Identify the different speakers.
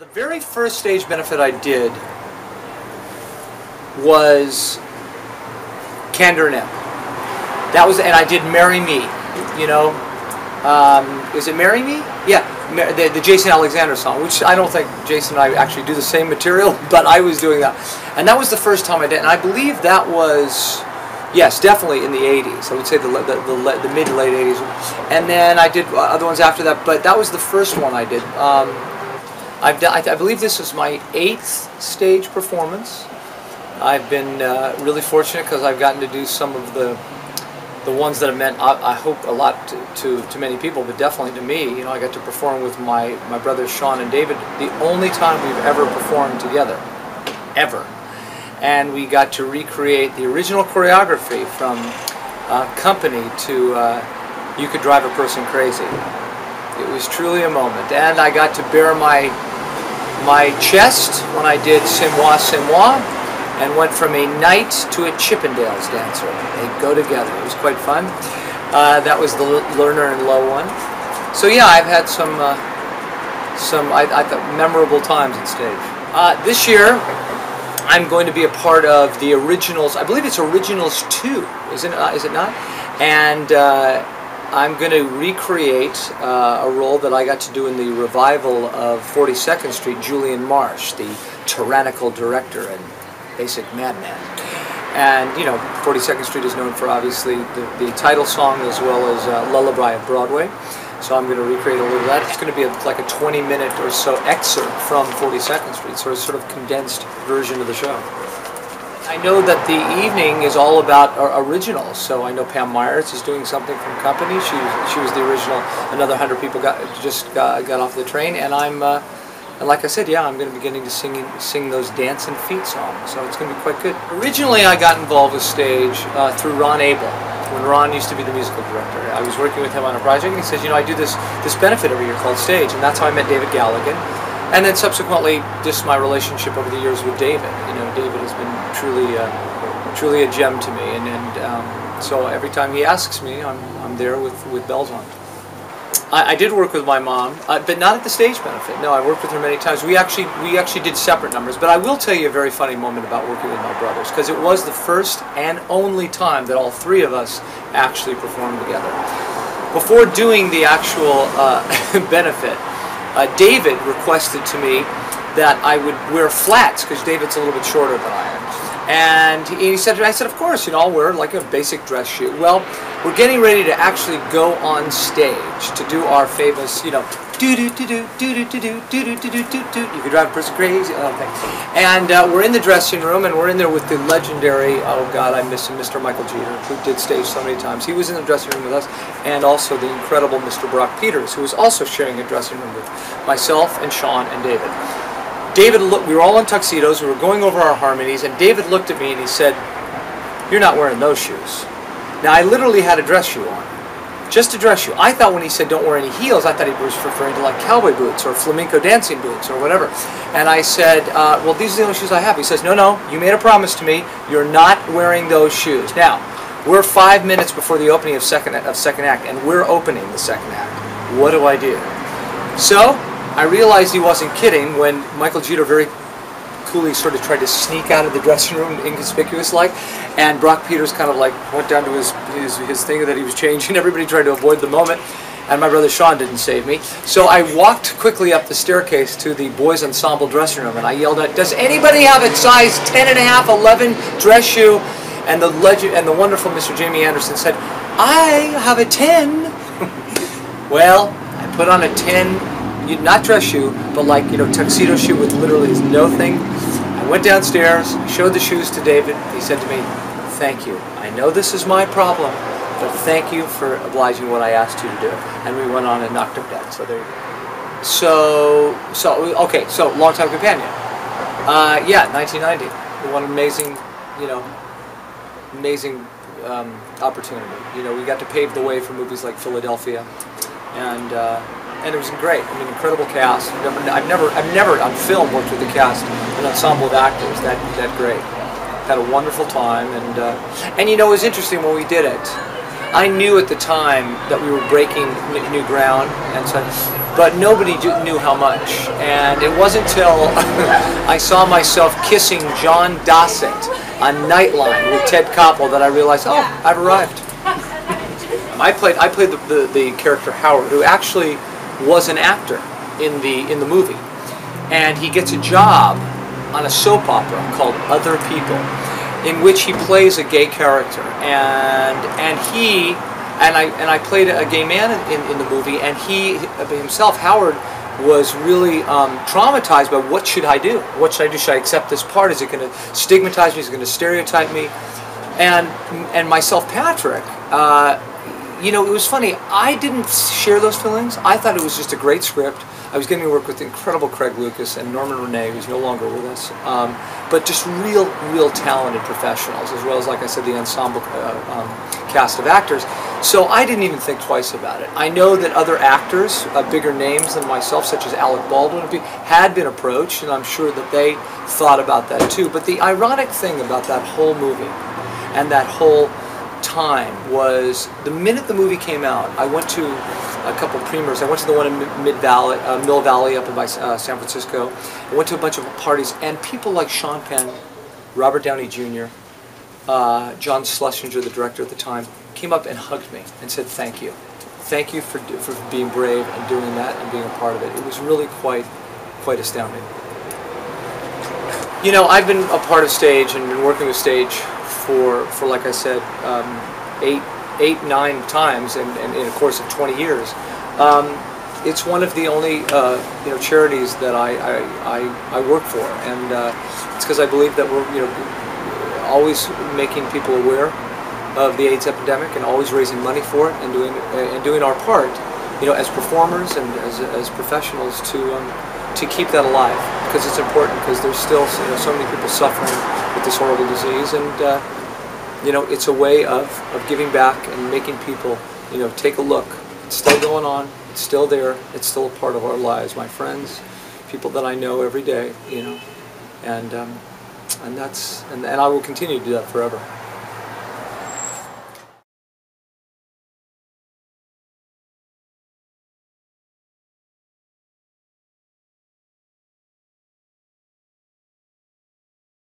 Speaker 1: The very first stage benefit I did was Candor and M. That was, and I did "Marry Me." You know, is it "Marry Me"? Yeah, the Jason Alexander song, which I don't think Jason and I actually do the same material, but I was doing that, and that was the first time I did, and I believe that was, yes, definitely in the '80s. I would say the mid to late '80s, and then I did other ones after that, but that was the first one I did. I believe this is my 8th stage performance. I've been really fortunate because I've gotten to do some of the ones that have meant, I hope, a lot to many people, but definitely to me. You know, I got to perform with my brothers Sean and David, the only time we've ever performed together, ever. And we got to recreate the original choreography from Company to You Could Drive a Person Crazy. It was truly a moment, and I got to bare my chest when I did C'est Moi, C'est Moi, and went from a knight to a Chippendales dancer. They go together. It was quite fun. That was the Lerner and Lowe one. So yeah, I've had some I thought memorable times on stage. This year, I'm going to be a part of the Originals. I believe it's Originals 2, is it not? And I'm going to recreate a role that I got to do in the revival of 42nd Street, Julian Marsh, the tyrannical director and basic madman. And, you know, 42nd Street is known for, obviously, the title song as well as Lullaby of Broadway. So I'm going to recreate a little of that. It's going to be like a 20-minute or so excerpt from 42nd Street, so it's sort of condensed version of the show. I know that the evening is all about originals, so I know Pam Myers is doing something from Company. She was the original. Another 100 people got off the train, and and like I said, yeah, I'm going to be getting to sing those dance and feet songs, so it's going to be quite good. Originally, I got involved with stage through Ron Abel, when Ron used to be the musical director. I was working with him on a project, and he says, you know, I do this benefit every year called Stage, and that's how I met David Galligan. And then subsequently, just my relationship over the years with David. You know, David has been truly a gem to me, and so every time he asks me, I'm there with bells on. I did work with my mom, but not at the stage benefit. No, I worked with her many times. We actually did separate numbers. But I will tell you a very funny moment about working with my brothers, because it was the first and only time that all three of us actually performed together. Before doing the actual benefit, David requested to me that I would wear flats, because David's a little bit shorter than I am. And I said, of course, you know, I'll wear like a basic dress shoe. Well, we're getting ready to actually go on stage to do our famous, you know, you could drive a person crazy, and we're in the dressing room, and we're in there with the legendary, oh God, I miss him, Mr. Michael Jeter, who did stage so many times. He was in the dressing room with us, and also the incredible Mr. Brock Peters, who was also sharing a dressing room with myself and Sean and David. David looked, we were all in tuxedos, we were going over our harmonies, and David looked at me and he said, "You're not wearing those shoes." Now, I literally had a dress shoe on. Just a dress shoe. I thought when he said don't wear any heels, I thought he was referring to like cowboy boots or flamenco dancing boots or whatever. And I said, well, these are the only shoes I have. He says, no, you made a promise to me. You're not wearing those shoes. Now, we're 5 minutes before the opening of second act, and we're opening the second act. What do I do? So, I realized he wasn't kidding when Michael Jeter very coolly sort of tried to sneak out of the dressing room, inconspicuous-like, and Brock Peters kind of like went down to his thing that he was changing. Everybody tried to avoid the moment, and my brother Sean didn't save me. So I walked quickly up the staircase to the boys' ensemble dressing room, and I yelled out, "Does anybody have a size 10.5, 11 dress shoe?" And the wonderful Mr. Jamie Anderson said, "I have a 10." Well, I put on a 10. Not dress shoe, but like, you know, tuxedo shoe with literally no thing. I went downstairs, showed the shoes to David. He said to me, "Thank you. I know this is my problem, but thank you for obliging what I asked you to do." And we went on and knocked him down. So there you go. Okay, so Longtime Companion. Yeah, 1990. What an amazing, you know, amazing opportunity. You know, we got to pave the way for movies like Philadelphia, and it was great. I mean, incredible cast. I've never on film worked with a cast, an ensemble of actors that great. Had a wonderful time, and you know, it was interesting when we did it. I knew at the time that we were breaking new ground, and so, but nobody knew how much. And it wasn't until I saw myself kissing John Dossett on Nightline with Ted Koppel that I realized, oh, I've arrived. I played the character Howard, who actually was an actor in the movie, and he gets a job on a soap opera called Other People, in which he plays a gay character, and I played a gay man in the movie, and he himself, Howard, was really traumatized by what should I do? What should I do? Should I accept this part? Is it going to stigmatize me? Is it going to stereotype me? And myself, Patrick, you know, it was funny. I didn't share those feelings. I thought it was just a great script. I was getting to work with the incredible Craig Lucas and Norman Renee, who's no longer with us, but just real talented professionals, as well as, like I said, the ensemble cast of actors. So I didn't even think twice about it. I know that other actors, bigger names than myself, such as Alec Baldwin, had been approached, and I'm sure that they thought about that too. But the ironic thing about that whole movie and that whole time was, the minute the movie came out, I went to a couple premieres. I went to the one in Mill Valley up in San Francisco. I went to a bunch of parties, and people like Sean Penn, Robert Downey Jr., John Schlesinger, the director at the time, came up and hugged me and said, thank you. Thank you for being brave and doing that and being a part of it. It was really quite astounding. You know, I've been a part of S.T.A.G.E and been working with S.T.A.G.E for like I said, 8-9 times in a course of 20 years. It's one of the only you know, charities that I work for, and it's because I believe that we're, you know, always making people aware of the AIDS epidemic and always raising money for it and doing our part, you know, as performers and as professionals to keep that alive, because it's important, because there's still, you know, so many people suffering with this horrible disease, and you know, it's a way of giving back and making people, you know, take a look. It's still going on. It's still there. It's still a part of our lives. My friends, people that I know every day, you know, and I will continue to do that forever.